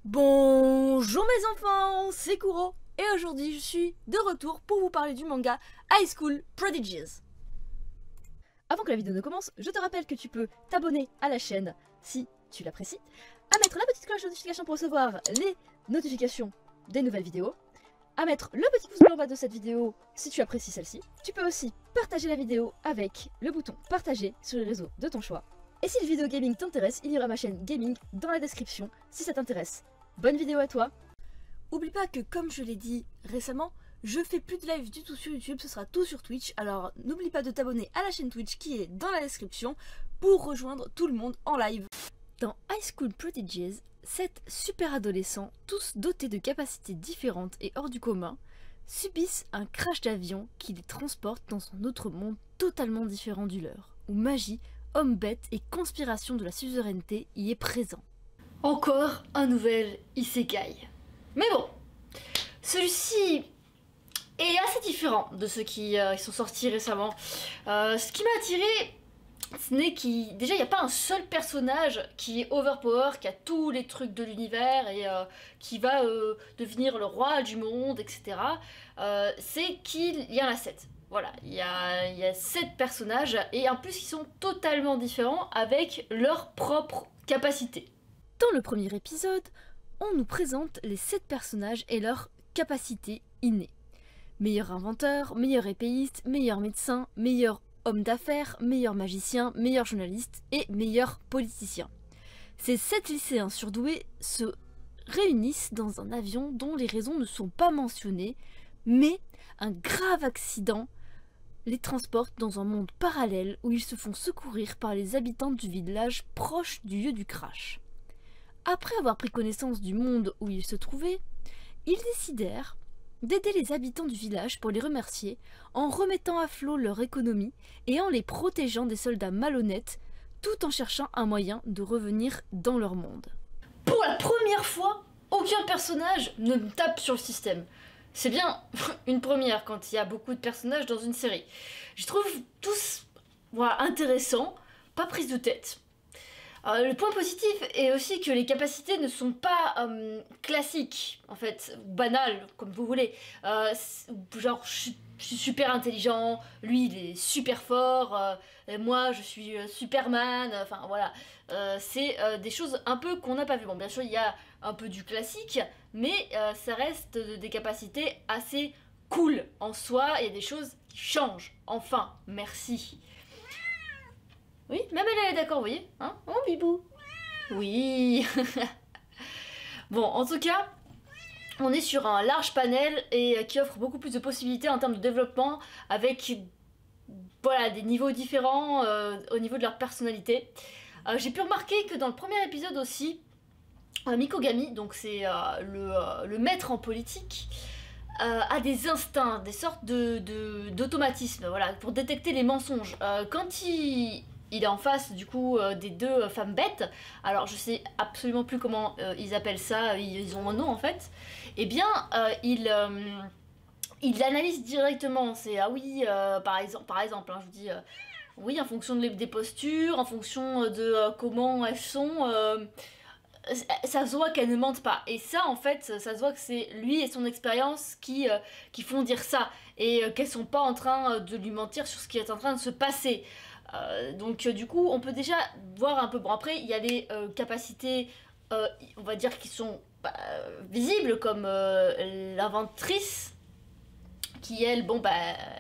Bonjour mes enfants, c'est Kuro et aujourd'hui je suis de retour pour vous parler du manga High School Prodigies. Avant que la vidéo ne commence, je te rappelle que tu peux t'abonner à la chaîne si tu l'apprécies, à mettre la petite cloche de notification pour recevoir les notifications des nouvelles vidéos, à mettre le petit pouce bleu en bas de cette vidéo si tu apprécies celle-ci. Tu peux aussi partager la vidéo avec le bouton partager sur les réseaux de ton choix. Et si le vidéo gaming t'intéresse, il y aura ma chaîne gaming dans la description si ça t'intéresse. Bonne vidéo à toi. Oublie pas que comme je l'ai dit récemment, je fais plus de live du tout sur YouTube, ce sera tout sur Twitch. Alors n'oublie pas de t'abonner à la chaîne Twitch qui est dans la description pour rejoindre tout le monde en live. Dans High School Prodigies, 7 super adolescents, tous dotés de capacités différentes et hors du commun, subissent un crash d'avion qui les transporte dans un autre monde totalement différent du leur, où magie, homme bête et conspiration de la suzeraineté y est présent. Encore un nouvel isekai. Mais bon, celui-ci est assez différent de ceux qui sont sortis récemment. Ce qui m'a attiré, ce n'est déjà il n'y a pas un seul personnage qui est overpower, qui a tous les trucs de l'univers et qui va devenir le roi du monde, etc. C'est qu'il y en a 7. Voilà, il y a 7 personnages et en plus ils sont totalement différents avec leurs propres capacités. Dans le premier épisode, on nous présente les 7 personnages et leurs capacités innées. Meilleur inventeur, meilleur épéiste, meilleur médecin, meilleur homme d'affaires, meilleur magicien, meilleur journaliste et meilleur politicien. Ces 7 lycéens surdoués se réunissent dans un avion dont les raisons ne sont pas mentionnées, mais un grave accident les transporte dans un monde parallèle où ils se font secourir par les habitants du village proche du lieu du crash. Après avoir pris connaissance du monde où ils se trouvaient, ils décidèrent d'aider les habitants du village pour les remercier en remettant à flot leur économie et en les protégeant des soldats malhonnêtes, tout en cherchant un moyen de revenir dans leur monde. Pour la première fois, aucun personnage ne tape sur le système. C'est bien une première quand il y a beaucoup de personnages dans une série. Je trouve tous intéressants, pas prise de tête. Le point positif est aussi que les capacités ne sont pas classiques, en fait, banales, comme vous voulez. Genre, je suis super intelligent, lui il est super fort, et moi je suis Superman, enfin voilà. C'est des choses un peu qu'on n'a pas vues. Bon, bien sûr, il y a un peu du classique, mais ça reste des capacités assez cool en soi. Il y a des choses qui changent. Enfin, merci. Oui, même elle est d'accord, vous voyez, hein? Oh, bibou. Oui. Bon, en tout cas, on est sur un large panel et qui offre beaucoup plus de possibilités en termes de développement avec des niveaux différents au niveau de leur personnalité. J'ai pu remarquer que dans le premier épisode aussi, Mikogami, donc c'est le maître en politique, a des instincts, des sortes d'automatismes, voilà, pour détecter les mensonges. Quand il est en face du coup des 2 femmes bêtes, alors je sais absolument plus comment ils appellent ça, ils ont un nom en fait, et bien il l'analyse directement, c'est ah oui, par exemple hein, je vous dis oui, en fonction des postures, en fonction de comment elles sont, ça se voit qu'elles ne mentent pas. Et ça, en fait, ça se voit que c'est lui et son expérience qui font dire ça. Et qu'elles sont pas en train de lui mentir sur ce qui est en train de se passer. Donc du coup, on peut déjà voir un peu... Bon, après, il y a les capacités, on va dire, qui sont visibles, comme l'inventrice, qui elle, bon bah,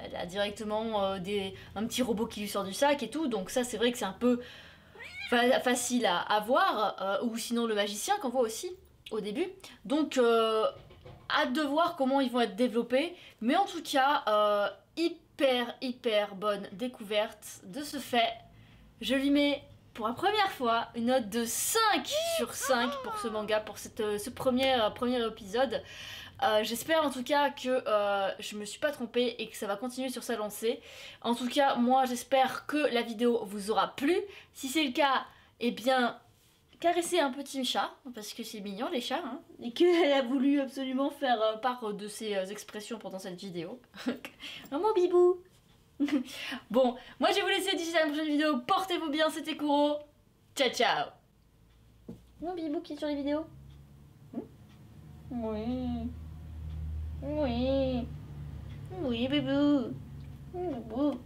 elle a directement un petit robot qui lui sort du sac et tout. Donc ça, c'est vrai que c'est un peu facile à voir, ou sinon le magicien qu'on voit aussi au début. Donc hâte de voir comment ils vont être développés, mais en tout cas hyper bonne découverte. De ce fait, je lui mets pour la première fois une note de 5 sur 5 pour ce manga, pour ce premier épisode. J'espère en tout cas que je me suis pas trompée et que ça va continuer sur sa lancée. En tout cas, moi j'espère que la vidéo vous aura plu. Si c'est le cas, eh bien, caressez un petit chat, parce que c'est mignon les chats, hein, et qu'elle a voulu absolument faire part de ses expressions pendant cette vidéo. Oh mon bibou. Bon, moi je vais vous laisser d'ici à la prochaine vidéo. Portez-vous bien, c'était Kuro. Ciao ciao. Mon bibou qui est sur les vidéos. Oui. Oui. Oui, bébou. Bébou.